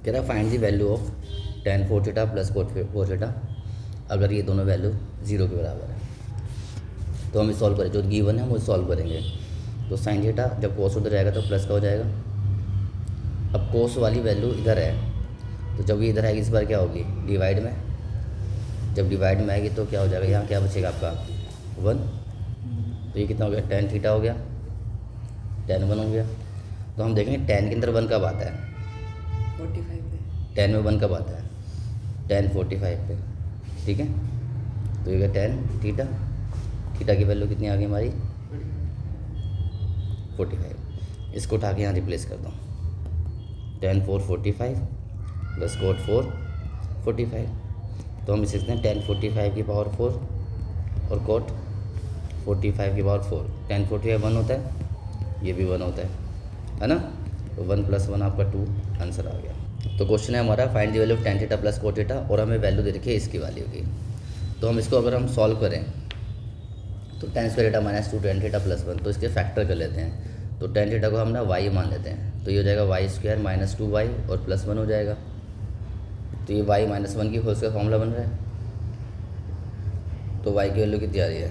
कह रहा find the value of tan 4 theta plus cot 4 theta अगर ये दोनों वैल्यू 0 के बराबर है। तो हम सॉल्व करें, जो गिवन है हम उसे सॉल्व करेंगे। तो साइन थीटा जब कोस उधर जाएगा तो प्लस का हो जाएगा। अब कोस वाली वैल्यू इधर है, तो जब ये इधर आएगी इस बार क्या होगी, डिवाइड में। जब डिवाइड में आएगी तो क्या हो जाएगा, यहाँ क्या बचेगा आपका 1। तो ये कितना हो गया, tan थीटा हो गया, tan 1 हो गया। तो हम देखेंगे tan के अंदर 1 कब आता है, 45 पे। tan में 1 कब आता है, tan 45 पे। ठीक है, तो ये tan थीटा, थीटा की वैल्यू कितनी आ गई हमारी 45। इसको उठा के यहाँ रिप्लेस कर दो, tan 4 45 प्लस cot 4 45। तो हम इसे लिखते हैं tan 45 की पावर 4 और cot 45 की पावर 4। tan 45 1 होता है, ये भी 1 होता है ना। तो 1 + 1 आपका 2 आंसर आ गया। तो क्वेश्चन है हमारा find the value of tan theta plus cot theta, और हमें वैल्यू दे रखी है इसकी वैल्यू की। तो हम इसको अगर हम सॉल्व करें तो tan square theta minus 2 tan theta plus 1, तो इसके फैक्टर कर लेते हैं। तो tan थीटा को हम ना y मान लेते हैं, तो ये हो जाएगा y स्क्वायर माइनस 2y और प्लस 1 हो जाएगा। तो ये y माइनस 1 की होल स्क्वायर फॉर्मूला बन रहा है। तो y की वैल्यू कितनी आ रही है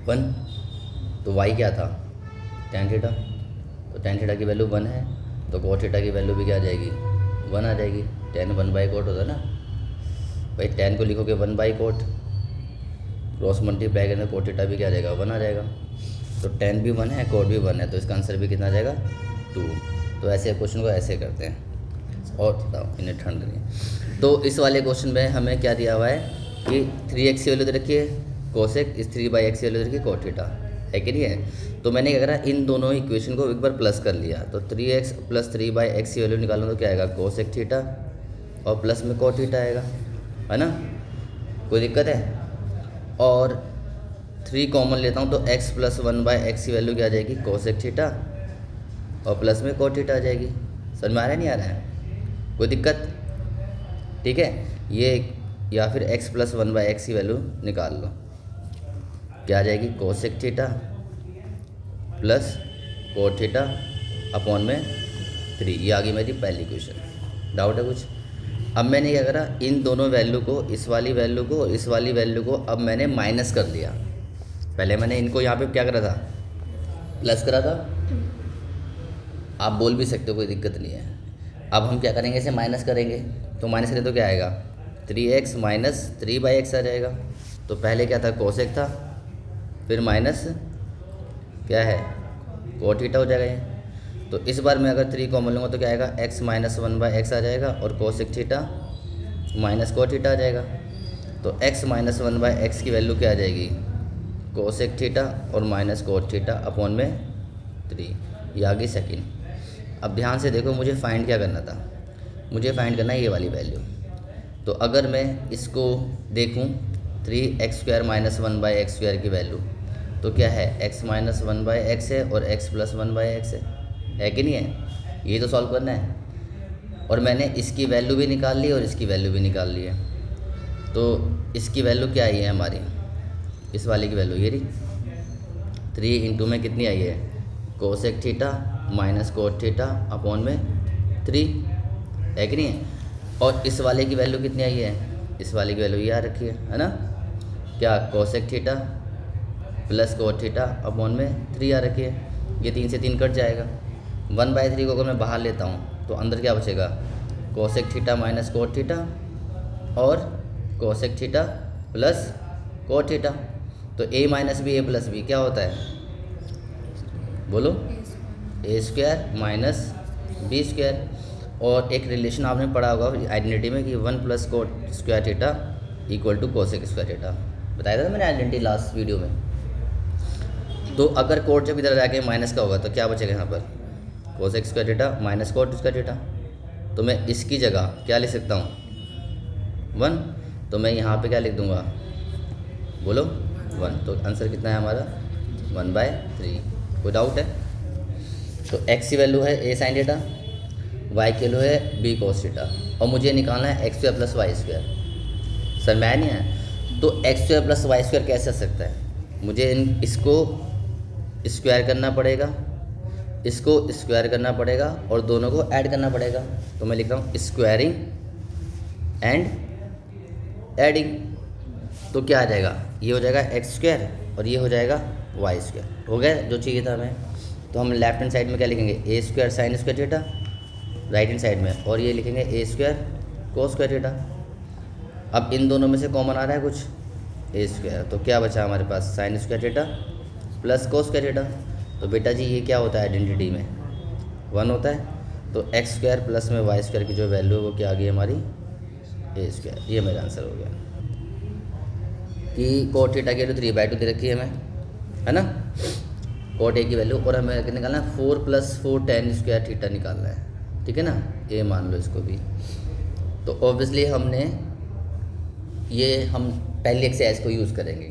1। तो y क्या था tan थीटा, तो tan थीटा की वैल्यू 1 है, तो cot थीटा की वैल्यू भी क्या आ जाएगी 1 आ जाएगी। tan 1/cot होता है ना भाई, tan को लिखोगे 1/cot, क्रॉस मल्टीप्लाई करने cot थीटा भी क्या आ जाएगा 1 आ जाएगा। तो tan भी 1 है, cot भी 1 है, तो इसका आंसर भी कितना आ जाएगा 2। तो ऐसे क्वेश्चन को ऐसे करते हैं। और इन्हें ठंड नहीं। तो इस वाले क्वेश्चन में हमें क्या दिया हुआ है कि 3x की वैल्यू दे रखी है कोसेक, इस 3/x की वैल्यू दे रखी है cot थीटा, है कि नहीं है। तो मैंने क्या करा, इन दोनों इक्वेशन को एक बार प्लस कर लिया। तो 3x प्लस 3/x की वैल्यू निकालना तो क्या आएगा कोसेक थीटा, और प्लस में cot थीटा आएगा, है ना। कोई दिक्कत है। और 3 कॉमन लेता हूँ तो x + 1/x की वैल्यू क्या आ जाएगी कोसेक थीटा, और प्लस में cot थीटा आ जाएगी। समझ में आ रहा है नहीं आ रहा है, कोई दिक्कत। ठीक है, ये या फिर x + 1/x की वैल्यू निकाल लो, क्या आ जाएगी cosec theta plus cot theta upon में 3। ये आ गई मेरी पहली इक्वेशन। डाउट है कुछ। अब मैंने क्या करा, इन दोनों वैल्यू को, इस वाली वैल्यू को, इस वाली वैल्यू को अब मैंने माइनस कर लिया। पहले मैंने इनको यहाँ पे क्या करा था, प्लस करा था। आप बोल भी सकते हो, कोई दिक्कत नहीं है। अब हम क्या करेंगे, इसे माइनस करेंगे। तो माइनस करें तो क्या आएगा 3x माइनस 3/x आ जाएगा। तो पहले क्या था कोसेक था, फिर माइनस क्या है cot थीटा हो जाएगा ये। तो इस बार मैं अगर 3 कॉमन लूँगा तो क्या आएगा x माइनस 1/x आ जाएगा, और cosec theta minus cot theta आ जाएगा। तो x माइनस 1/x की वैल्यू क्या आ जाएगी कोसेक थीटा और माइनस cot थीटा अपॉन में 3। ये आ गई सेकेंड। अब ध्यान से देखो, मुझे फाइंड क्या करना था, मुझे फाइंड करना है ये वाली वैल्यू। तो अगर मैं इसको देखूं 3x² माइनस 1/x² की वैल्यू, तो क्या है x माइनस 1/x है और x प्लस 1/x है कि नहीं है। ये तो सॉल्व करना है। और मैंने इसकी वैल्यू भी निकाल ली और इसकी वैल्यू भी निकाल ली है। तो इसकी वैल्यू क्या आई है हमारी, इस वाले की वैल्यू ये रही 3 इंटू में कितनी आई है cosec theta minus cot theta upon में 3, है कि नहीं है। और इस वाले की वैल्यू कितनी आई है, इस वाले की वैल्यू ये आ रखी है ना, क्या cosec theta plus cot theta upon में 3 आ रखी है। ये 3 से 3 कट जाएगा। 1/3 को अगर मैं बाहर लेता हूँ तो अंदर क्या बचेगा cosec theta minus cot theta और cosec theta plus cot theta. तो a minus b a plus b क्या होता है बोलो, a² माइनस b²। और एक रिलेशन आपने पढ़ा होगा आइडेंटिटी में कि 1 + cot² theta equal to cosec theta, बताया था मैंने आइडेंटिटी लास्ट वीडियो में। तो अगर cot जब इधर जाके माइनस का होगा तो क्या बचेगा यहाँ पर कोसेक² थीटा माइनस cot² थीटा। तो मैं इसकी जगह क्या लिख सकता हूँ 1, तो मैं यहाँ पे क्या लिख दूँगा बोलो 1। तो आंसर कितना है हमारा 1/3। कोई डाउट है। तो x की वैल्यू है a sin थीटा, y की वैल्यू है b cos थीटा, और मुझे निकालना है x² प्लस y²। सर मैं नहीं है, तो x² प्लस y² कैसे आ सकता है, मुझे इसको स्क्वायर करना पड़ेगा, इसको स्क्वायर करना पड़ेगा और दोनों को ऐड करना पड़ेगा। तो मैं लिख रहा हूँ स्क्वायरिंग एंड एडिंग। तो क्या आ जाएगा, ये हो जाएगा एक्स स्क्वायर और ये हो जाएगा वाई स्क्वायर। हो गया जो चाहिए था हमें। तो हम लेफ्ट हैंड साइड में क्या लिखेंगे, a square sine square theta, right hand side में, और ये लिखेंगे a square cos square theta. अब इन दोनों में से कॉमन आ रहा है कुछ, ए स्क्वायर, तो क्या बचा हमारे पास, sine square theta plus cos square theta. तो बेटा जी ये क्या होता है आइडेंटिटी में, 1 होता है। तो एक्स स्क्वायर प्लस में वाई स्क्वायर की जो वैल्यू है वो क्या आ गई हमारी, ए स्क्वायर। ये मेरा आंसर हो गया कि कोट थीटा की वैल्यू 3/2 दे रखी है हमें, है ना, कोट ए की वैल्यू, और हमें निकालना है 4 + 4 tan स्क्वायर थीटा निकालना है, ठीक है ना, ए मान लो इसको भी। तो ऑब्वियसली हम पहली एक्सरसाइज को यूज़ करेंगे।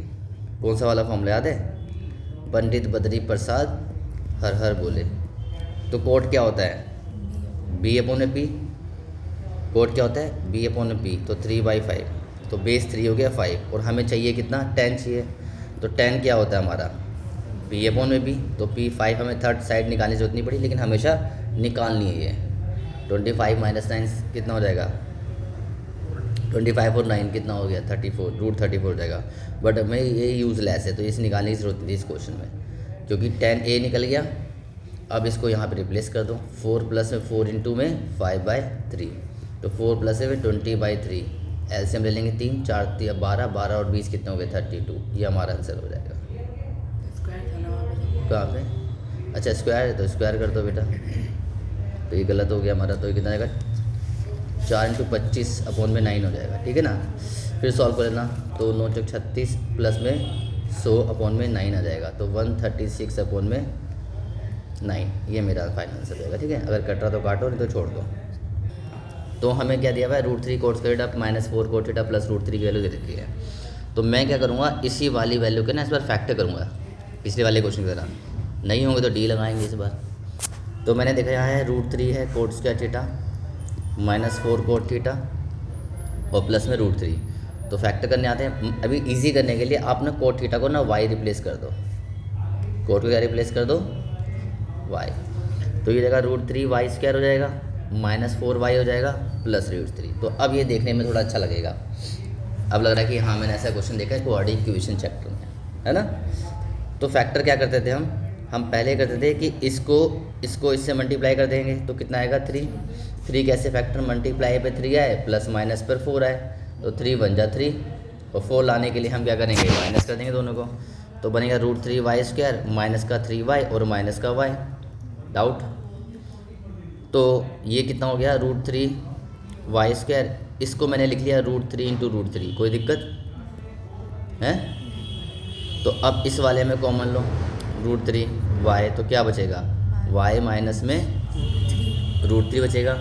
कौन सा वाला फॉर्मूला याद है, पंडित बद्री प्रसाद हर हर बोले। तो कोट क्या होता है, B/P। कोट क्या होता है, B/P। तो 3/5, तो बेस 3 हो गया 5, और हमें चाहिए कितना, 10 चाहिए। तो 10 क्या होता है हमारा, B/P। तो P5 हमें थर्ड साइड निकालने की जरूरत नहीं पड़ी, लेकिन हमेशा निकालनी है ये। 25 - 9 कितना हो जाएगा, 25 और 9 कितना हो गया, 34, √34 हो जाएगा। बट हमें ये यूज़लेस है, तो इसे निकालने की ज़रूरत नहीं इस क्वेश्चन में, क्योंकि 10A निकल गया। अब इसको यहाँ पे रिप्लेस कर दो, 4 + में 4 × में 5/3, तो 4 + में 20/3, एलसीएम ले लेंगे 3, 4 × 12, 12 और 20 कितने हो गए, 32। ये हमारा आंसर हो जाएगा। स्क्वायर था ना वहाँ पे। कहाँ पे, अच्छा स्क्वायर है तो स्क्वायर कर दो बेटा। तो ये गलत हो गया हमारा, तो ये कितना आएगा, 4 × 25/9 हो जाएगा, ठीक है ना। फिर सॉल्व कर लेना, तो 9 × 36 प्लस में 100/9 आ जाएगा, तो 136/9। ये मेरा फाइनल आंसर रहेगा, ठीक है। अगर कट रहा तो काटो, नहीं तो छोड़ दो। तो हमें क्या दिया हुआ है, √3 coat square theta -4 cot theta plus √3 की वैल्यू दे रखी है। तो मैं क्या करूँगा, इसी वाली वैल्यू के ना इस बार फैक्टर करूँगा, पिछले वाले क्वेश्चन की तरह। नहीं होंगे तो डी लगाएंगे इस बार। तो मैंने देखा यहाँ है √3 है coat square theta -4 cot theta और प्लस में √3। तो फैक्टर करने आते हैं। अभी इजी करने के लिए आप ना कोट थीटा को ना वाई रिप्लेस कर दो, कोट को क्या रिप्लेस कर दो, वाई। तो ये जगह √3 वाई स्क्वायर हो जाएगा, -4y हो जाएगा प्लस √3। तो अब ये देखने में थोड़ा अच्छा लगेगा। अब लग रहा है कि हाँ मैंने ऐसा क्वेश्चन देखा है क्वाड्रेटिक इक्वेशन चैप्टर में, है ना। तो फैक्टर क्या करते थे हम पहले करते थे कि इसको इससे मल्टीप्लाई कर देंगे, तो कितना आएगा 3 कैसे फैक्टर, मल्टीप्लाई पे 3 आए प्लस माइनस पर 4 आए, तो 3 बन जा 3, और 4 लाने के लिए हम क्या करेंगे, माइनस कर देंगे दोनों को। तो बनेगा √3y² माइनस का 3y और माइनस का y। डाउट, तो ये कितना हो गया √3y²। इसको मैंने लिख लिया √3 × √3, कोई दिक्कत है। तो अब इस वाले में कॉमन लो √3y, तो क्या बचेगा, y माइनस में √3 बचेगा।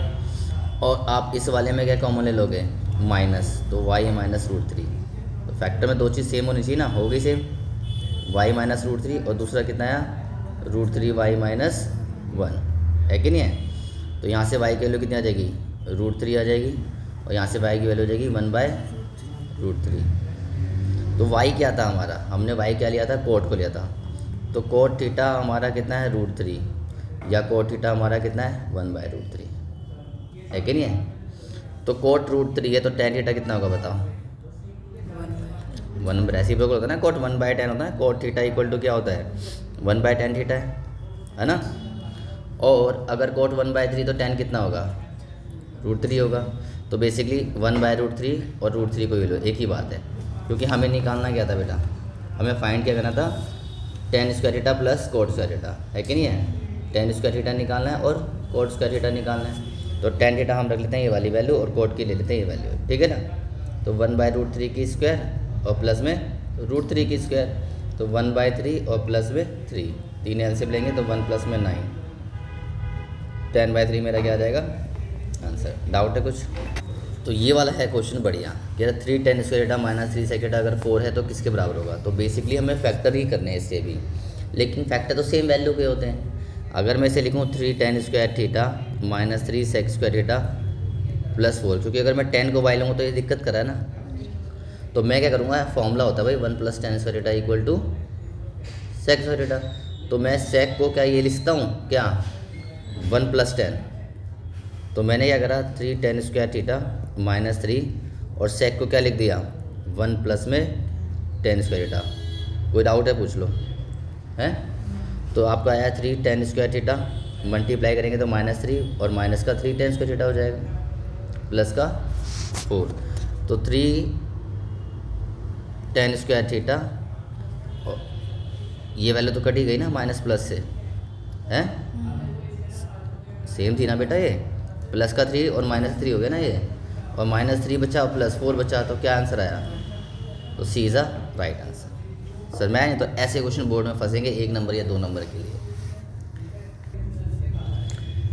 और आप इस वाले में क्या कॉमन ले लोगे, माइनस, तो y माइनस √3। तो फैक्टर में दो चीज़ सेम होनी चाहिए ना, हो गई सेम, y माइनस √3 और दूसरा कितना आया √3y माइनस 1, है कि नहीं है। तो यहाँ से y की वैल्यू कितनी आ जाएगी, √3 आ जाएगी, और यहाँ से y की वैल्यू हो जाएगी 1/√3। तो y क्या था हमारा, हमने y क्या लिया था, कोट को लिया था। तो कोट थीटा हमारा कितना है √3, या कोट थीटा हमारा कितना है 1/√3, है कि नहीं है। तो कोट √3 है, तो tan थीटा कितना होगा बताओ, 1 रेसिप्रोकल होता है ना, कोट 1/tan होता है। कोट थीटा इक्वल टू क्या होता है 1/tan थीटा है ना। और अगर कोट 1/3 तो tan कितना होगा, √3 होगा। तो बेसिकली 1/√3 और √3 को लो, एक ही बात है, क्योंकि हमें निकालना क्या था बेटा, हमें फाइंड क्या करना था, tan square theta plus coat square theta, है कि नहीं है। tan स्क्वायर थीटा निकालना है और कोट स्क्वायर थीटा निकालना है। तो tan थीटा हम रख लेते हैं ये वाली वैल्यू, और कोट की ले लेते हैं ये वैल्यू, ठीक है ना। तो 1/√3 की स्क्वायर और प्लस में √3 की स्क्वायर, तो 1/3 और प्लस में 3, 3 एलसीएम लेंगे तो 1 + में 9, 10/3 मेरा क्या आ जाएगा आंसर। डाउट है कुछ। तो ये वाला है क्वेश्चन बढ़िया, कह रहा 3 tan square theta minus 3 sec theta अगर 4 है तो किसके बराबर होगा। तो बेसिकली हमें फैक्टर ही करने हैं इससे भी, लेकिन फैक्टर तो सेम वैल्यू के होते हैं। अगर मैं इसे लिखूँ 3 tan square theta minus 3 sec square theta plus 4, क्योंकि अगर मैं 10 को y लूँगा तो ये दिक्कत कर रहा है ना। तो मैं क्या करूँगा, फॉर्मूला होता है भाई 1 + tan square theta equal to sec square theta. तो मैं सेक को क्या ये लिखता हूँ क्या 1 + 10। तो मैंने क्या करा 3 tan स्क्वायर थीटा -3 और सेक को क्या लिख दिया 1 प्लस में tan स्क्वायर थीटा। कोई डाउट है पूछ लो हैं। तो आपका आया 3 tan स्क्वायर थीटा, मल्टीप्लाई करेंगे तो -3 और माइनस का 3 tan स्क्वायर थीटा हो जाएगा प्लस का 4। तो 3 tan स्क्वायर थीटा, ये वैल्यू तो कट ही गई ना माइनस प्लस से हैं, सेम थी ना बेटा ये, प्लस का 3 और -3 हो गया ना ये, और -3 बचा और +4 बचा, तो क्या आंसर आया, तो C is a right answer. Sir मैं तो ऐसे क्वेश्चन बोर्ड में फंसेंगे 1 नंबर या 2 नंबर के लिए।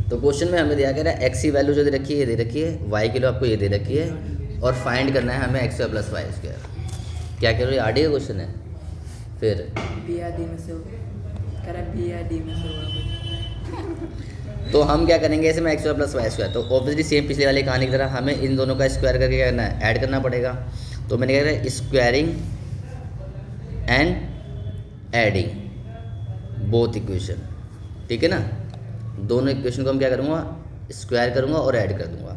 तो क्वेश्चन में हमें दिया गया है एक्स की वैल्यू जो दे रखी है ये दे रखी है, वाई की वैल्यू आपको ये दे रखी है, और फाइंड करना है हमें x² + y²। क्या कह रहे हो, ये आरडी का क्वेश्चन है। फिर बी या डी में से होगा, कह रहा है बी या डी में से होगा। तो हम क्या करेंगे इसमें x² + y², तो ऑब्वियसली सेम पिछले वाली कहानी की तरह हमें इन दोनों का स्क्वायर करके क्या करना है, ऐड करना पड़ेगा। तो मैंने क्या कहा squaring and adding both equation, ठीक है ना। दोनों इक्वेशन को हम क्या करूँगा, स्क्वायर करूँगा और ऐड कर दूँगा।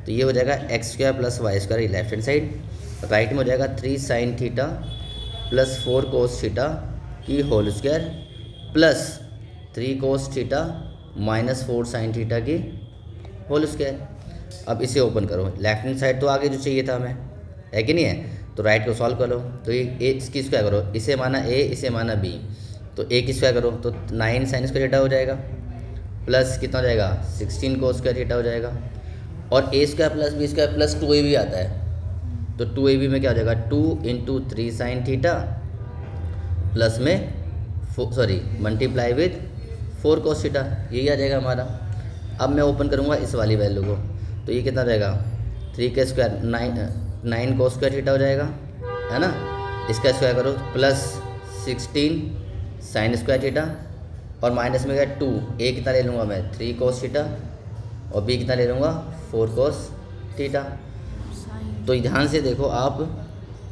तो ये हो जाएगा x² + y² left hand side, right में हो जाएगा 3 sin थीटा + 4 cos थीटा की whole square plus 3 cos theta -4 sin theta की होल स्क्वायर। अब इसे ओपन करो, लेफ्ट हैंड साइड तो आगे जो चाहिए था हमें, है कि नहीं है। तो राइट को सॉल्व करो, तो ये ए इसकी स्क्वायर करो, इसे माना ए इसे माना बी, तो ए की स्क्वायर करो तो 9 sin स्क्वायर थीटा हो जाएगा प्लस कितना हो जाएगा 16 cos स्क्वायर थीटा हो जाएगा, और a² + b² + 2ab भी आता है, तो 2ab में क्या हो जाएगा 2 × 3 sin थीटा प्लस में मल्टीप्लाई विद 4 cos थीटा, यही आ जाएगा हमारा। अब मैं ओपन करूँगा इस वाली वैल्यू को, तो ये कितना रहेगा 3 का स्क्वायर 9 cos स्क्वायर थीटा हो जाएगा, है ना। इसका स्क्वायर करो प्लस 16 sin स्क्वायर थीटा, और माइनस में क्या 2, ए कितना ले लूँगा मैं 3 cos थीटा, और बी कितना ले लूँगा 4 cos थीटा। तो ध्यान से देखो आप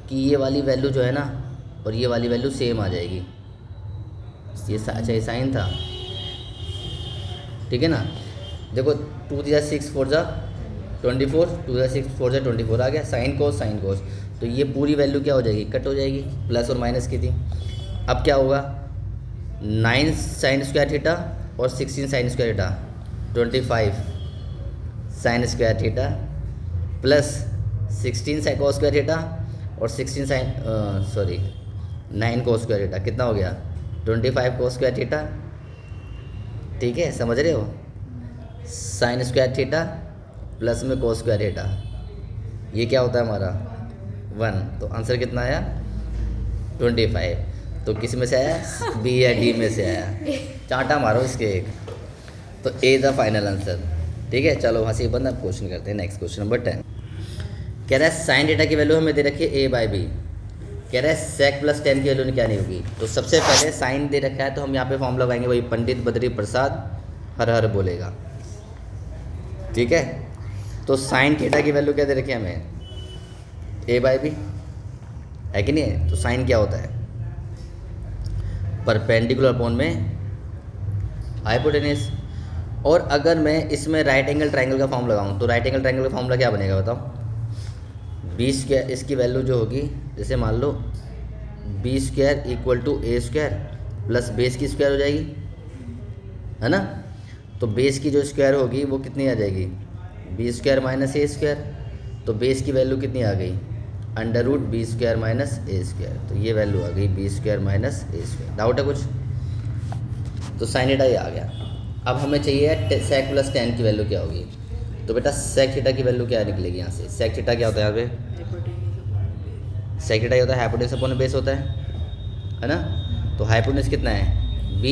कि ये वाली वैल्यू जो है ना और ये वाली वैल्यू सेम आ जाएगी। ये अच्छा ये साइन था, ठीक है ना। देखो 2 × 6 = 24, 2 × 6 = 24 आ गया, साइन कोस। तो ये पूरी वैल्यू क्या हो जाएगी, कट हो जाएगी, प्लस और माइनस की थी। अब क्या होगा 9 sin स्क्वायर थीटा और 16 sin square theta 25 sin square theta plus 16 sin cos square theta और 9 cos स्क्वायर थीटा कितना हो गया 25 cos स्क्वायर थीटा, ठीक है समझ रहे हो। sin स्क्वायर थीटा प्लस में cos स्क्वायर थीटा, ये क्या होता है हमारा 1, तो आंसर कितना आया 25। तो किस में से आया, बी या डी में से आया, चांटा मारो इसके एक। तो ए द फाइनल आंसर, ठीक है। चलो वहाँ से बंद, अब क्वेश्चन करते हैं नेक्स्ट क्वेश्चन नंबर 10। कह रहा है साइन थीटा की वैल्यू हमें दे रखी है a/b, कह रहा है sec + tan की वैल्यू क्या नहीं होगी। तो सबसे पहले साइन दे रखा है तो हम यहाँ पे फॉर्म लगाएंगे, वही पंडित बद्री प्रसाद हर हर बोलेगा, ठीक है। तो साइन थीटा की वैल्यू क्या दे रखी है हमें a/b, है कि नहीं है। तो साइन क्या होता है परपेंडिकुलर अपॉन में हाइपोटेनस। और अगर मैं इसमें राइट एंगल ट्रायंगल का फॉर्म लगाऊं तो राइट एंगल ट्रायंगल का फॉर्मूला क्या बनेगा बताओ, b² इसकी वैल्यू जो होगी, जैसे मान लो b² = a² प्लस बेस की स्क्वायर हो जाएगी, है ना। तो बेस की जो स्क्वायर होगी वो कितनी आ जाएगी b² - a², तो बेस की वैल्यू कितनी आ गई √b² - a², तो ये वैल्यू आ गई b² - a²। डाउट है कुछ, तो साइन थीटा ये आ गया। अब हमें चाहिए sec + tan की वैल्यू क्या होगी। तो बेटा sec थीटा की वैल्यू क्या निकलेगी यहाँ से, sec थीटा क्या होता है यहाँ पे, sec थीटा होता है हाइपोटेनस अपॉन बेस होता है ना। तो हाइपोटेनस कितना है b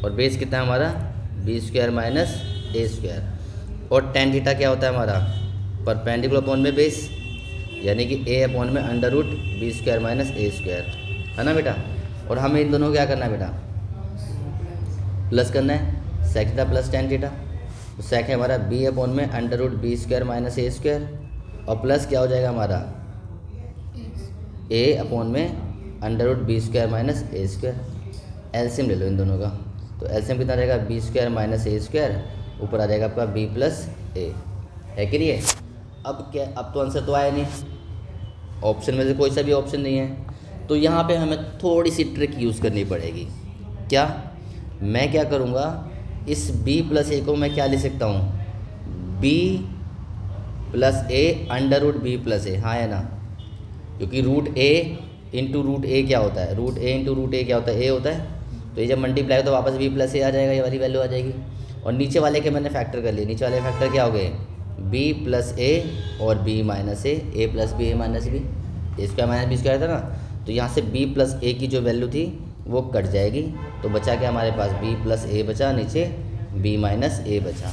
और बेस कितना है हमारा b² - a², और tan थीटा क्या होता है हमारा परपेंडिकुलर अपॉन में बेस, यानी कि a/में √b² - a², है ना बेटा। और हमें इन दोनों को क्या करना है बेटा, प्लस करना है sec theta plus tan theta. तो sec है हमारा b/में √b² - a², और प्लस क्या हो जाएगा हमारा a/में √b² - a²। एलसीएम ले लो इन दोनों का। तो एलसीएम कितना रहेगा, बी स्क्वायर माइनस ए स्क्वायर, ऊपर आ जाएगा आपका बी प्लस ए, है कि नहीं है। अब क्या, अब तो आंसर तो आया नहीं, ऑप्शन में से कोई सा भी ऑप्शन नहीं है। तो यहाँ पे हमें थोड़ी सी ट्रिक यूज़ करनी पड़ेगी। क्या, मैं क्या करूँगा, इस b प्लस ए को मैं क्या लिख सकता हूँ, b plus A under root B plus ए, हाँ है ना, क्योंकि रूट ए इंटू रूट ए क्या होता है, रूट ए इंटू रूट ए क्या होता है, ए होता है। तो ये जब मल्टीप्लाई तो वापस b प्लस ए आ जाएगा, ये वाली वैल्यू आ जाएगी। और नीचे वाले के मैंने फैक्टर कर लिए, नीचे वाले फैक्टर क्या हो गए, b प्लस ए और b माइनस ए प्लस बी ए माइनस बी, ए स्क्वायर माइनस बी स्क्वायर था ना। तो यहाँ से b प्लस ए की जो वैल्यू थी वो कट जाएगी, तो बचा क्या हमारे पास, b प्लस ए बचा, नीचे b माइनस ए बचा।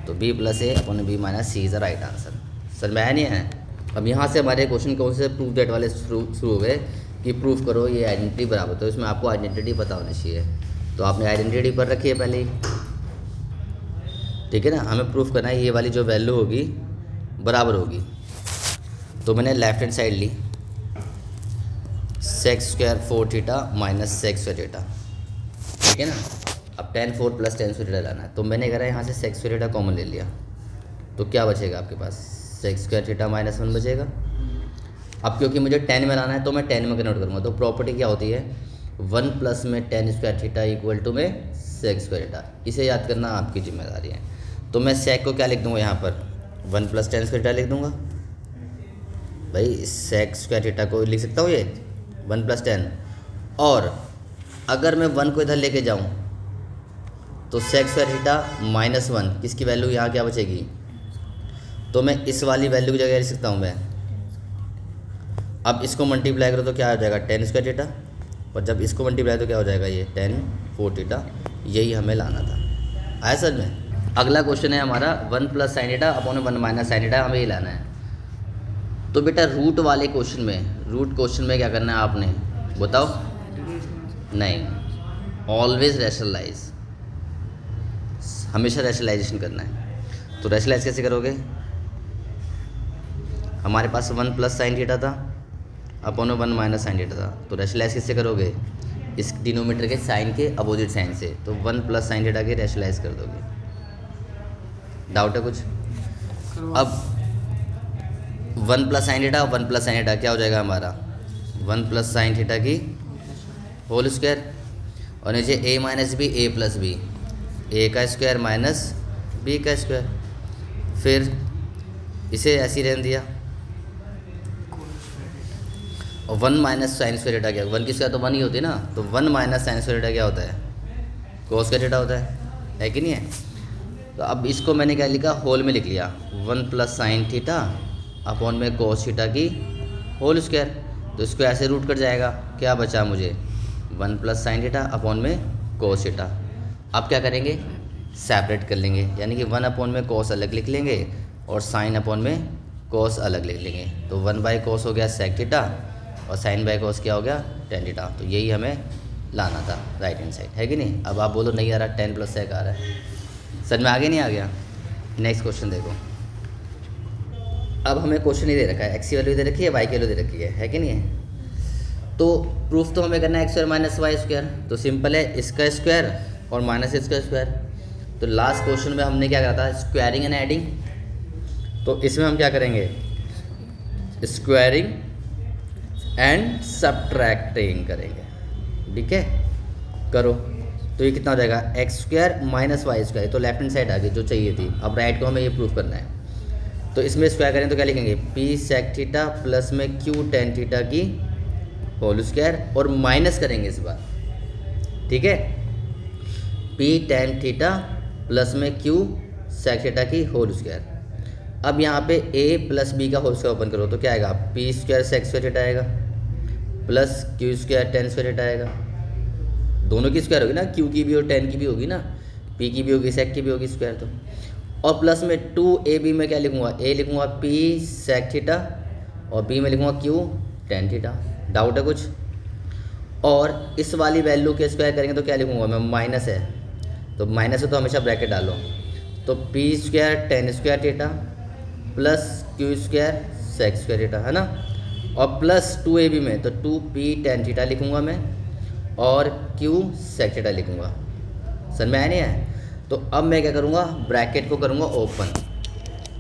तो b plus a upon b minus c is the right answer. Sir मैं नहीं है। अब यहाँ से हमारे क्वेश्चन कौन से प्रूफ दैट वाले शुरू हो गए कि प्रूफ करो ये आइडेंटिटी बराबर, तो इसमें आपको आइडेंटिटी पता होनी चाहिए। तो आपने आइडेंटिटी पर रखी है पहले ही, ठीक है ना। हमें प्रूफ करना है ये वाली जो वैल्यू होगी बराबर होगी। तो मैंने लेफ्ट हैंड साइड ली, sec square 4 theta minus sec square theta, ठीक है ना। अब tan 4 plus tan square theta लाना है, तो मैंने करा यहाँ से सेक्स स्क्वायर थीटा कॉमन ले लिया, तो क्या बचेगा आपके पास, सेक्स स्क्वायर थीटा माइनस 1 बचेगा। अब क्योंकि मुझे tan में लाना है तो मैं tan में कन्वर्ट करूँगा। तो प्रॉपर्टी क्या होती है, 1 प्लस में tan square theta equal to में सेक्स स्क्वायर थीटा, इसे याद करना आपकी जिम्मेदारी है। तो मैं सेक को क्या लिख दूँगा यहाँ पर, 1 प्लस tan स्क्वायर थीटा लिख दूँगा। भाई सेक्स स्क्वायर थीटा को लिख सकता हूँ ये 1 प्लस 10, और अगर मैं 1 को इधर लेके जाऊँ तो सेक्स स्क्वायर थीटा माइनस 1, किसकी वैल्यू यहाँ क्या बचेगी, तो मैं इस वाली वैल्यू की जगह लिख सकता हूँ मैं। अब इसको मल्टीप्लाई करो तो क्या हो जाएगा, tan स्क्वायर थीटा, और जब इसको मल्टीप्लाई तो क्या हो जाएगा, ये tan 4 थीटा। यही हमें लाना था, आया सर में। अगला क्वेश्चन है हमारा 1 plus sine theta upon 1 minus sine theta, हमें ये लाना है। तो बेटा रूट वाले क्वेश्चन में, रूट क्वेश्चन में क्या करना है आपने बताओ, नहीं, ऑलवेज रैशनलाइज, हमेशा रैशनलाइजेशन करना है। तो रैशनलाइज कैसे करोगे, हमारे पास 1 प्लस साइन थीटा था अपॉन 1 माइनस साइन थीटा था, तो रैशनलाइज कैसे करोगे, इस डिनोमीटर के साइन के अपोजिट साइन से, तो 1 प्लस साइन थीटा के रैशनलाइज कर दोगे। डाउट है कुछ। अब 1 plus sine theta, 1 plus sine theta क्या हो जाएगा हमारा, 1 प्लस साइन थीटा की होल स्क्वायर, और नीचे a minus b a plus b, a का स्क्वायर माइनस बी का स्क्वायर। फिर इसे ऐसे ही रहने दिया, और 1 माइनस साइन स्क्वायर थीटा क्या, 1 की स्क्वायर तो 1 ही होती है ना, तो 1 माइनस साइन स्क्वायर थीटा क्या होता है, कोस स्क्वायर थीटा होता है कि नहीं है। तो अब इसको मैंने क्या लिखा, होल में लिख लिया, 1 प्लस साइन थीटा अपॉन में कोस थीटा की होल स्क्वायर। तो इसको ऐसे रूट कर जाएगा, क्या बचा मुझे, 1 प्लस साइन थीटा अपॉन में कोस थीटा। अब क्या करेंगे, सेपरेट कर लेंगे, यानी कि 1 अपॉन में कोस अलग लिख लेंगे और साइन अपॉन में कोस अलग लिख लेंगे। तो 1 बाई कोस हो गया सेक थीटा, और साइन बाई कोस क्या हो गया, tan थीटा। तो यही हमें लाना था राइट हैंड साइड, है कि नहीं। अब आप बोलो नहीं आ रहा, tan प्लस सेक आ रहा है, सर में आगे नहीं आ गया। नेक्स्ट क्वेश्चन देखो, अब हमें क्वेश्चन ही दे रखा है, एक्स की वैल्यू दे रखी है, वाई की वैल्यू दे रखी है कि नहीं है। तो प्रूफ तो हमें करना है x square minus y square, तो सिंपल है, इसका स्क्वायर और माइनस इसका स्क्वायर। तो लास्ट क्वेश्चन में हमने क्या करा था, स्क्वायरिंग एंड एडिंग। तो इसमें हम क्या करेंगे, स्क्वायरिंग एंड सब्ट्रैक्टिंग करेंगे, ठीक है। करो, तो ये कितना हो जाएगा, x square minus y square, तो लेफ्ट हैंड साइड आ गई जो चाहिए थी। अब राइट को हमें ये प्रूफ करना है, तो इसमें स्क्वायर करें तो क्या लिखेंगे, पी सेक थीटा प्लस में क्यू टेन थीटा की होल स्क्वायर, और माइनस करेंगे इस बार, ठीक है, पी टेन थीटा प्लस में क्यू सेक थीटा की होल स्क्वायर। अब यहाँ पे a प्लस बी का होल स्क्वायर ओपन करो तो क्या आएगा, p square sec square theta आएगा plus q square tan square theta आएगा। दोनों की स्क्वायर होगी ना, क्यू की भी और टेन की भी होगी ना, पी की भी होगी सेक की भी होगी स्क्वायर। तो और प्लस में 2ab में क्या लिखूँगा, a लिखूँगा p सेक थीटा और b में लिखूँगा q टेन थीटा। डाउट है कुछ। और इस वाली वैल्यू के स्क्वायर करेंगे तो क्या लिखूँगा मैं, माइनस है तो माइनस है तो हमेशा ब्रैकेट डालो। तो p square tan square theta plus q square sec square theta, है ना। और प्लस 2ab में तो 2p टेन थीटा लिखूँगा मैं, और क्यू सेक थीटा लिखूँगा। समझ में आया नहीं है? तो अब मैं क्या करूँगा, ब्रैकेट को करूँगा ओपन।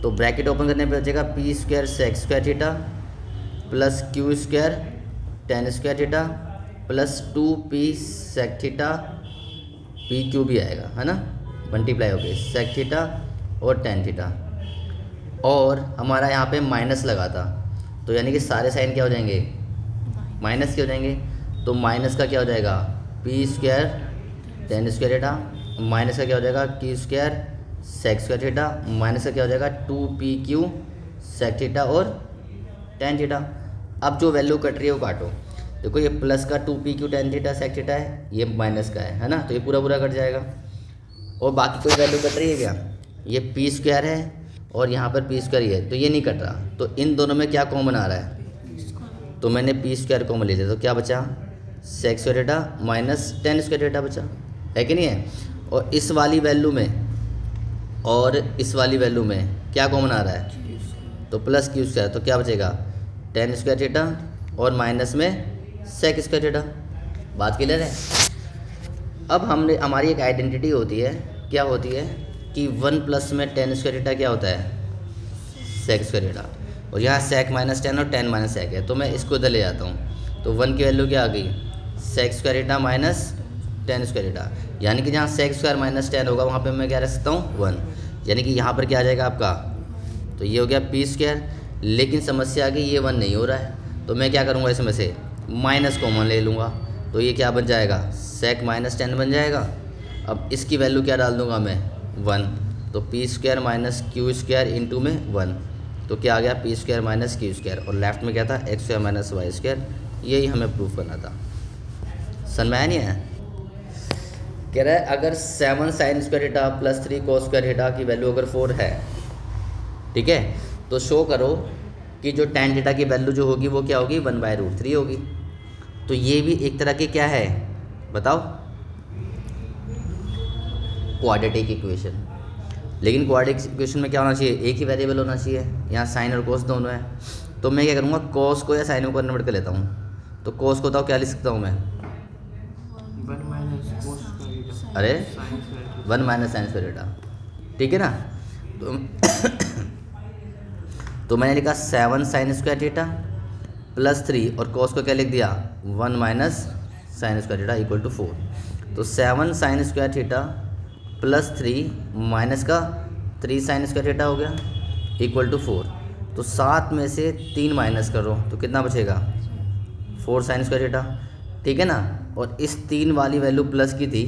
तो ब्रैकेट ओपन करने पे बचेगा p square sec square theta plus q square tan square theta plus 2p sec theta, p q भी आएगा है ना, मल्टीप्लाई हो गई सेक थीटा और टेन थीटा। और हमारा यहाँ पे माइनस लगा था, तो यानी कि सारे साइन क्या हो जाएंगे, माइनस के हो जाएंगे। तो माइनस का क्या हो जाएगा, p square tan square theta, minus का क्या हो जाएगा q square sec square theta, minus का क्या हो जाएगा 2pq सेक थीटा और टेन थीटा। अब जो वैल्यू कट रही है वो काटो। देखो ये प्लस का 2pq tan theta sec theta है, ये माइनस का है ना, तो ये पूरा पूरा कट जाएगा। और बाकी कोई वैल्यू कट रही है क्या, ये पी स्क्वायर है और यहाँ पर पी स्क्वायर है, तो ये नहीं कट रहा। तो इन दोनों में क्या कॉमन आ रहा है, तो मैंने पी स्क्वायर कॉमन ले लिया, तो क्या बचा sec square theta minus tan square theta बचा, है कि नहीं है। और इस वाली वैल्यू में और इस वाली वैल्यू में क्या कॉमन आ रहा है, तो प्लस क्यू स्क्वायर, तो क्या बचेगा टेन स्क्वायर थीटा और माइनस में सेक स्क्वायर थीटा। बात क्लियर है। अब हमने हमारी एक आइडेंटिटी होती है, क्या होती है कि 1 प्लस में टेन स्क्वायर थीटा क्या होता है, सेक स्क्वायर थीटा। और यहाँ सेक माइनस टेन और टेन माइनस सेक है, तो मैं इसको इधर ले जाता हूँ। तो 1 की वैल्यू क्या आ गई, sec square theta minus tan square theta, यानी कि जहाँ सेक स्क्वायर माइनस टेन होगा वहाँ पे मैं क्या रख सकता हूँ 1, यानी कि यहाँ पर क्या आ जाएगा आपका, तो ये हो गया पी स्क्वायर। लेकिन समस्या आ गई ये 1 नहीं हो रहा है, तो मैं क्या करूँगा, इसमें से माइनस कॉमन ले लूँगा, तो ये क्या बन जाएगा सेक माइनस टेन बन जाएगा। अब इसकी वैल्यू क्या डाल दूँगा मैं 1, तो p square minus q square into में 1, तो क्या आ गया p square minus q square. और लेफ्ट में क्या था x square minus y square, यही हमें प्रूफ करना था। समझ में आया नहीं है। कह रहा है अगर 7 साइन स्क्वायर थीटा प्लस 3 कोस स्क्वायर थीटा की वैल्यू अगर 4 है, ठीक है, तो शो करो कि जो टेन थीटा की वैल्यू जो होगी वो क्या होगी 1/√3 होगी। तो ये भी एक तरह की क्या है बताओ, क्वाड्रेटिक इक्वेशन। लेकिन क्वाड्रेटिक इक्वेशन में क्या होना चाहिए, एक ही वेरिएबल होना चाहिए, यहाँ साइन और कोस दोनों है। तो मैं क्या करूँगा, कोस को या साइन को कन्वर्ट कर लेता हूँ। तो कोस को बताओ क्या लिख सकता हूँ मैं, 1 माइनस साइन स्क्वायर थीटा, ठीक है ना। तो मैंने लिखा 7 साइन स्क्वायर थीटा प्लस 3 और कोस को क्या लिख दिया 1 minus sine square theta equal to 4। तो 7 sine square theta plus 3 minus का 3 साइन स्क्वायर थीटा हो गया इक्वल टू 4। तो 7 में से 3 माइनस करो तो कितना बचेगा 4 साइन स्क्वायर थीटा, ठीक है ना। और इस 3 वाली वैल्यू प्लस की थी,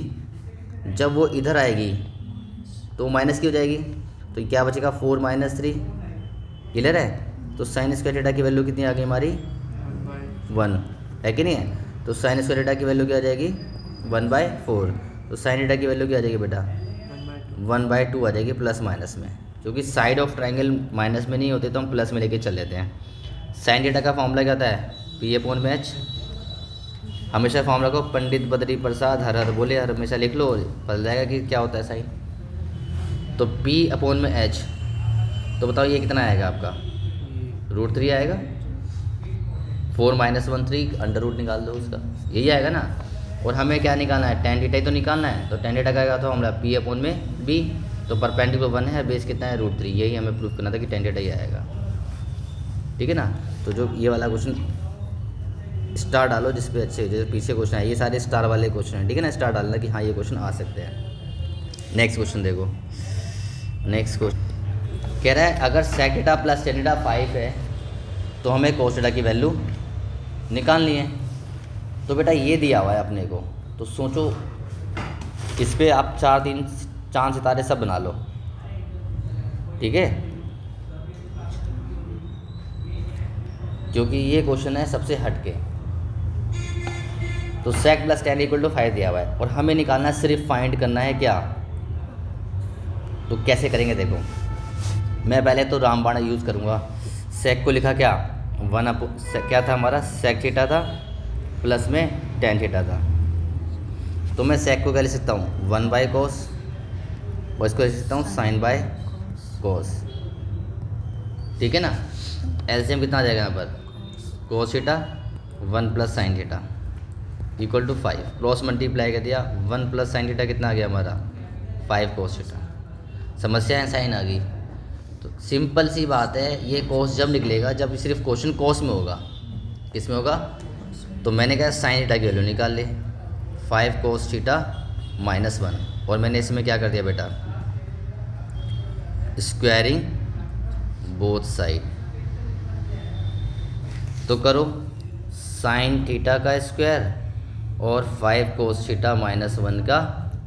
जब वो इधर आएगी तो माइनस की हो जाएगी, तो क्या बचेगा 4 माइनस 3, क्लियर है। तो साइन स्क्वायर थीटा की वैल्यू कितनी आ गई हमारी 1, है कि नहीं है। तो साइन स्क्वायर थीटा की वैल्यू क्या आ जाएगी 1/4। तो साइन थीटा की वैल्यू क्या आ जाएगी बेटा 1/2 आ जाएगी प्लस माइनस में, क्योंकि साइड ऑफ ट्रायंगल माइनस में नहीं होते तो हम प्लस में लेके चल लेते हैं। साइन थीटा का फॉर्मूला क्या होता है P/H। हमेशा फॉर्मूला को पंडित बद्री प्रसाद हर हर बोले हर हमेशा लिख लो, पता जाएगा कि क्या होता है साइन। तो P/H, तो बताओ ये कितना आएगा आपका √3 आएगा। 4 माइनस 1 3 अंडर रूट निकाल दो उसका, यही आएगा ना। और हमें क्या निकालना है टेन थीटा ही तो निकालना है। तो टेन थीटा का आएगा तो हमारा P/B, तो परपेंडिकुलर 1 है, बेस कितना है √3, यही हमें प्रूफ करना था कि टेन थीटा ही आएगा, ठीक है ना। तो जो ये वाला क्वेश्चन स्टार डालो जिस पे अच्छे जैसे पीछे क्वेश्चन है, ये सारे स्टार वाले क्वेश्चन हैं, ठीक है ना। स्टार डालना कि हाँ ये क्वेश्चन आ सकते हैं। नेक्स्ट क्वेश्चन देखो, नेक्स्ट क्वेश्चन कह रहा है अगर sec theta plus tan theta 5 है तो हमें कोस थीटा की वैल्यू निकालनी है। तो बेटा ये दिया हुआ है अपने को, तो सोचो इस पर आप 4-3 चांद सितारे सब बना लो, ठीक है, क्योंकि ये क्वेश्चन है सबसे हटके। तो sec plus tan equal to 5 दिया हुआ है और हमें निकालना है, सिर्फ फाइंड करना है क्या। तो कैसे करेंगे देखो, मैं पहले तो रामबाण यूज़ करूँगा। सेक को लिखा क्या क्या था हमारा सेक थीटा था प्लस में टेन थीटा था। तो मैं सेक को क्या लिख सकता हूँ 1/cos और इसको लिख सकता हूँ sin/cos, ठीक है ना। एलसीएम कितना आ जाएगा यहाँ पर cos theta 1 plus sin theta, equal to 5, cross multiply कर दिया, 1 प्लस साइन थीटा कितना आ गया हमारा 5 कोस थीटा। समस्या है साइन आ गई। तो सिंपल सी बात है, ये कोस जब निकलेगा जब सिर्फ क्वेश्चन कोस में होगा। किस में होगा? तो मैंने कहा साइन थीटा की वैल्यू निकाल ले, 5 कोस थीटा माइनस 1, और मैंने इसमें क्या कर दिया बेटा, स्क्वायरिंग बोथ साइड। तो करो साइन थीटा का स्क्वायर और 5 कोस थीटा माइनस 1 का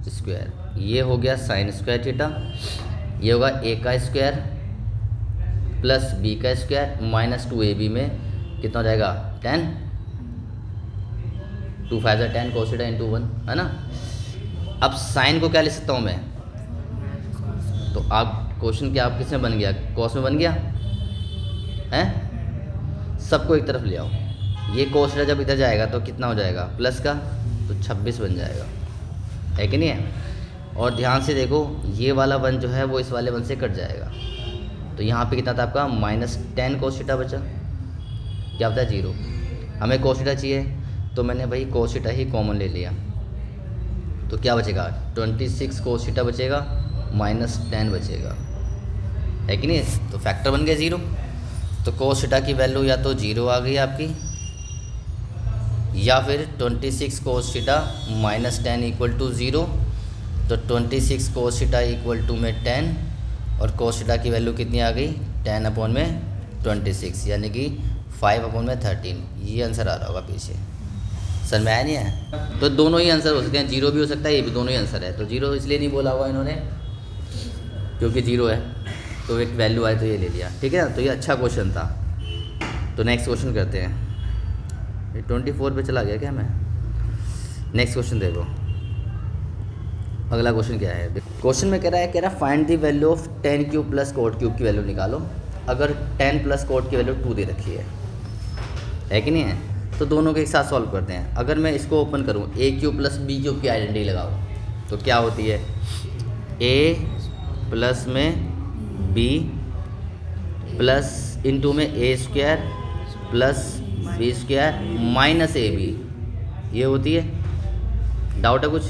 स्क्वायर, ये हो गया साइन स्क्वायर थीटा। ये होगा ए का स्क्वायर प्लस बी का स्क्वायर माइनस 2ab में कितना हो जाएगा 10, 2 5 10 कोस थीटा इंटू 1, है ना। अब साइन को क्या लिख सकता हूँ मैं? तो आप क्वेश्चन क्या आप किस में बन गया? कॉस में बन गया है। सबको एक तरफ ले आओ, ये कोस थीटा जब इधर जाएगा तो कितना हो जाएगा प्लस का, तो 26 बन जाएगा, है कि नहीं है। और ध्यान से देखो, ये वाला 1 जो है वो इस वाले 1 से कट जाएगा, तो यहाँ पे कितना था आपका -10 कोस थीटा बचा, क्या होता है 0। हमें कोस थीटा चाहिए तो मैंने भाई कोस थीटा ही कॉमन ले लिया, तो क्या बचेगा 26 कोस थीटा बचेगा -10 बचेगा, है कि नहीं। तो फैक्टर बन गया 0। तो कोस थीटा की वैल्यू या तो 0 आ गई आपकी, या फिर 26 कोस थीटा -10 इक्वल टू 0। तो 26 कोस थीटा इक्वल टू में 10, और कोस थीटा की वैल्यू कितनी आ गई 10 अपॉन में 26, यानी कि 5 अपॉन में 13। ये आंसर आ रहा होगा पीछे, सर में आया नहीं है। तो दोनों ही आंसर हो सकते हैं, 0 भी हो सकता है, ये भी, दोनों ही आंसर है। तो 0 इसलिए नहीं बोला हुआ इन्होंने क्योंकि 0 है, तो एक वैल्यू आए तो ये ले लिया, ठीक है ना। तो ये अच्छा क्वेश्चन था। तो नेक्स्ट क्वेश्चन करते हैं। ये 24 पे चला गया क्या मैं? नेक्स्ट क्वेश्चन देखो, अगला क्वेश्चन क्या है। क्वेश्चन में कह रहा है find the value of 10 cube plus coat cube की वैल्यू निकालो। अगर 10 प्लस कोट की वैल्यू 2 दे रखी है कि नहीं है, तो दोनों के एक साथ सॉल्व करते हैं। अगर मैं इसको ओपन करूँ, a cube plus b cube की आइडेंटिटी लगाओ, तो क्या होती है a प्लस में b प्लस इंटू में a square plus b square minus ab, ये होती है। डाउट है कुछ?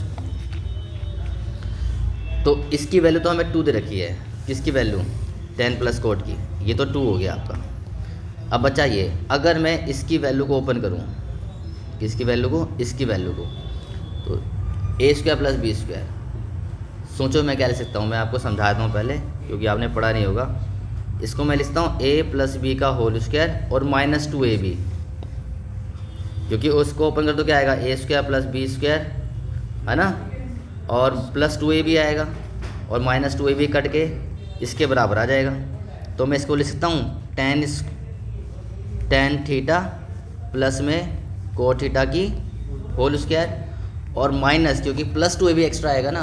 तो इसकी वैल्यू तो हमें 2 दे रखी है, किसकी वैल्यू 10 प्लस कोट की, ये तो 2 हो गया आपका। अब बचा ये, अगर मैं इसकी वैल्यू को ओपन करूँ, किसकी वैल्यू को, इसकी वैल्यू को, तो a square plus b square. सोचो मैं क्या लिख सकता हूँ, मैं आपको समझाता हूँ पहले क्योंकि आपने पढ़ा नहीं होगा। इसको मैं लिखता हूँ a प्लस बी का होल स्क्वायर और माइनस 2ab, क्योंकि उसको ओपन कर तो क्या आएगा a square plus b square, है ना, और प्लस 2ab आएगा, और माइनस 2ab कट के इसके बराबर आ जाएगा। तो मैं इसको लिख सकता हूँ टेन थीटा प्लस में कोट थीटा की होल स्क्वायर, और माइनस क्योंकि प्लस 2ab एक्स्ट्रा आएगा ना,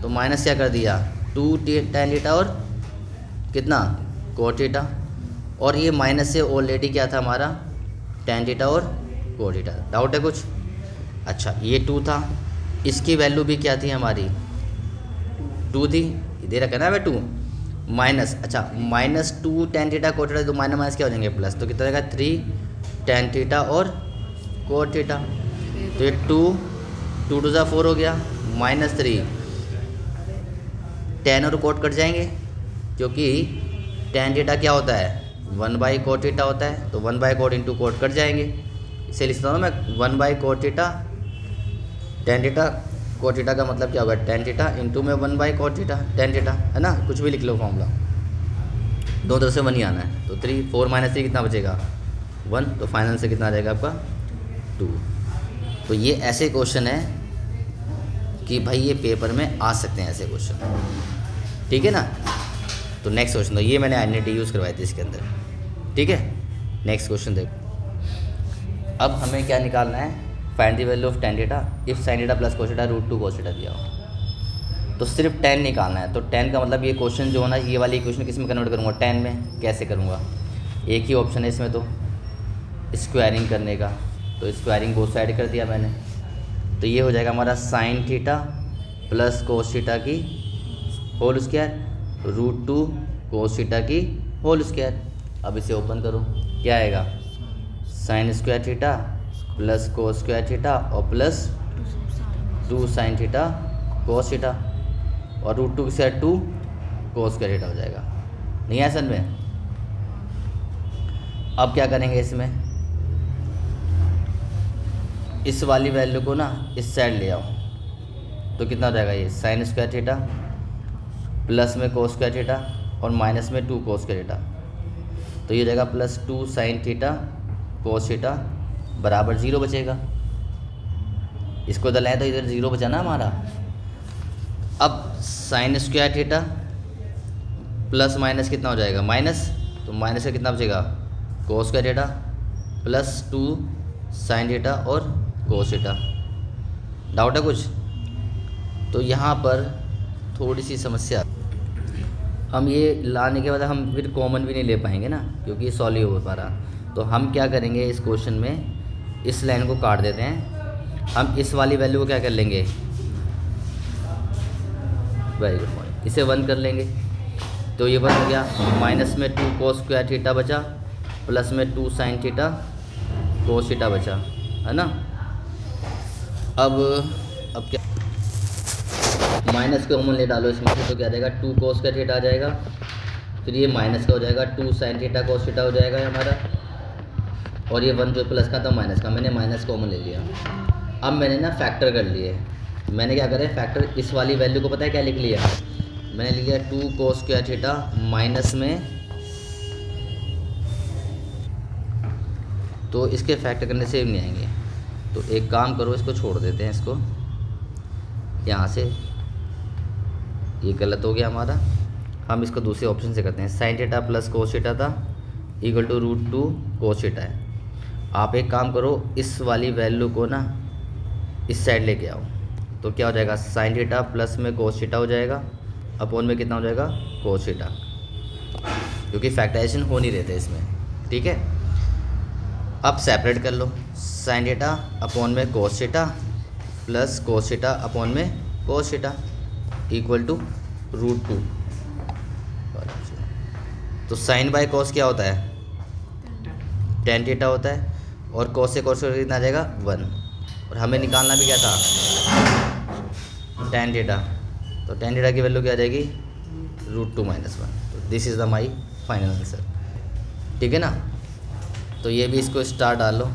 तो माइनस क्या कर दिया 2 टेन थीटा और कितना कोट थीटा, और ये माइनस से ऑलरेडी क्या था हमारा टेन थीटा और कोट थीटा। डाउट है कुछ? अच्छा, ये 2 था, इसकी वैल्यू भी क्या थी हमारी 2 थी, दे रखा है ना 2 माइनस, अच्छा -2 टेन थीटा कोट थीटा, तो माइनस माइनस क्या हो जाएंगे प्लस, तो कितना रहेगा 3 टेन थीटा और कोट थीटा। तो ये 2 2 4 हो गया, -3 टेन और कोट कट जाएंगे, क्योंकि टेन थीटा क्या होता है 1 कोट थीटा होता है, तो 1 कोट इंटू कोट कट जाएंगे। इसे लिखता हूँ मैं 1 cot theta tan theta, cot theta का मतलब क्या होगा टेन थीटा इंटू में 1 कोट थीटा टेन थीटा, है ना। कुछ भी लिख लो फॉर्मूला, दो तरफ से 1 ही आना है। तो 3 4 - 3 कितना बचेगा 1, तो फाइनल से कितना आ जाएगा आपका 2। तो ये ऐसे क्वेश्चन है कि भाई ये पेपर में आ सकते हैं ऐसे क्वेश्चन, ठीक है ना। तो नेक्स्ट क्वेश्चन, तो ये मैंने आइडेंटिटी यूज़ करवाई थी इसके अंदर, ठीक है। नेक्स्ट क्वेश्चन देखो, अब हमें क्या निकालना है, find the value of tan theta if sign theta plus cos theta √2 cos theta दिया हो। तो सिर्फ 10 निकालना है। तो 10 का मतलब ये क्वेश्चन जो होना, ये वाली इक्वेशन किस में कन्वर्ट करूँगा 10 में, कैसे करूँगा, एक ही ऑप्शन है इसमें, तो स्क्वायरिंग करने का। तो स्क्वायरिंग बोथ साइड कर दिया मैंने, तो ये हो जाएगा हमारा sine theta plus cos theta की होल स्क्वायर √2 कोस थीटा की होल स्क्वायर। अब इसे ओपन करो, क्या आएगा sine square theta plus cos square theta और plus 2 sine theta cos theta, और रूट 2 से 2 कोस स्क्वायर थीटा हो जाएगा। नहीं है समझ में? अब क्या करेंगे इसमें, इस वाली वैल्यू को ना इस साइड ले आओ, तो कितना हो जाएगा ये साइन स्क्वायर थीटा प्लस में कोस स्क्वायर थीटा और माइनस में 2 कोस स्क्वायर थीटा, तो ये हो जाएगा plus 2 sine theta cos theta बराबर 0 बचेगा। इसको इधर लाए तो इधर 0 बचा ना हमारा। अब sign square theta plus minus कितना हो जाएगा माइनस, तो माइनस का कितना बचेगा कोस square theta plus 2 sine theta और कोस थीटा। डाउट है कुछ? तो यहाँ पर थोड़ी सी समस्या, हम ये लाने के बाद हम फिर कॉमन भी नहीं ले पाएंगे ना, क्योंकि ये सॉल्व ही हो पा रहा। तो हम क्या करेंगे इस क्वेश्चन में, इस लाइन को काट देते हैं, हम इस वाली वैल्यू को क्या कर लेंगे, वेरी गुड पॉइंट, इसे 1 कर लेंगे। तो ये 1 हो गया, माइनस में 2 कोस स्क्वायर थीटा बचा प्लस में 2 साइन थीटा कोस थीटा बचा, है ना। अब क्या, माइनस कॉमन ले डालो इसमें से, तो क्या आ जाएगा 2 कोस का थीटा आ जाएगा, फिर ये माइनस का हो जाएगा 2 साइन थीटा कोस थीटा हो जाएगा हमारा, और ये 1 जो प्लस का था माइनस का, मैंने माइनस कॉमन ले लिया। अब मैंने ना फैक्टर कर लिए, मैंने क्या करें फैक्टर, इस वाली वैल्यू को पता है क्या लिख लिया, मैंने लिख लिया 2 कोस स्क्वायर थीटा माइनस में, तो इसके फैक्टर करने से नहीं आएंगे, तो एक काम करो इसको छोड़ देते हैं, इसको यहाँ से, ये गलत हो गया हमारा, हम इसको दूसरे ऑप्शन से करते हैं। Sine theta plus cos theta था equal to root 2 cos theta है। आप एक काम करो, इस वाली वैल्यू को ना इस साइड लेके आओ, तो क्या हो जाएगा साइन थीटा प्लस में कोस थीटा हो जाएगा, अपॉन में कितना हो जाएगा कोस थीटा, क्योंकि फैक्टराइजेशन हो नहीं रहते इसमें, ठीक है। अब सेपरेट कर लो, साइन थीटा अपॉन में cos theta plus cos theta upon में cos theta equal to root 2। तो साइन बाय कोस क्या होता है टेन थीटा होता है, और कोस से कोस कितना आ जाएगा 1, और हमें निकालना भी क्या था टेन थीटा, तो टेन थीटा की वैल्यू क्या आ जाएगी रूट 2 माइनस 1। तो this is the my final answer, ठीक है ना। तो ये भी इसको स्टार डाल लो,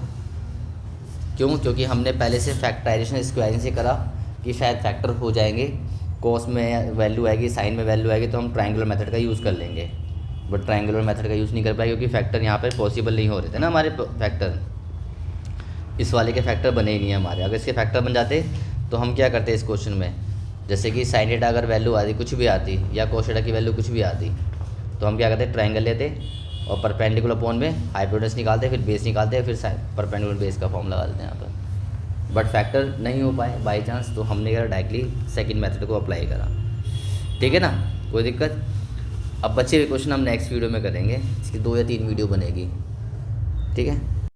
क्यों, क्योंकि हमने पहले से फैक्टराइजेशन स्क्वायरिंग से करा कि शायद फैक्टर हो जाएंगे, कोस में वैल्यू आएगी साइन में वैल्यू आएगी, तो हम ट्रायंगुलर मेथड का यूज़ कर लेंगे, बट ट्रायंगुलर मेथड का यूज़ नहीं कर पाए क्योंकि फैक्टर यहाँ पे पॉसिबल नहीं हो रहे थे ना हमारे फैक्टर, इस वाले के फैक्टर बने ही नहीं है हमारे। अगर इसके फैक्टर बन जाते तो हम क्या करते इस क्वेश्चन में, जैसे कि साइन थीटा अगर वैल्यू आती कुछ भी आती या कोस थीटा की वैल्यू कुछ भी आती, तो हम क्या करते ट्रायंगल लेते और परपेंडिकुलर अपॉन में हाइपोटेनस निकालते, फिर बेस निकालते, फिर परपेंडिकुलर बेस का फॉर्म लगा देते हैं यहाँ पर। बट फैक्टर नहीं हो पाए बाई चांस, तो हमने क्या डायरेक्टली सेकंड मेथड को अप्लाई करा, ठीक है ना, कोई दिक्कत। अब बचे हुए क्वेश्चन हम नेक्स्ट वीडियो में करेंगे, इसकी 2 या 3 वीडियो बनेगी, ठीक है।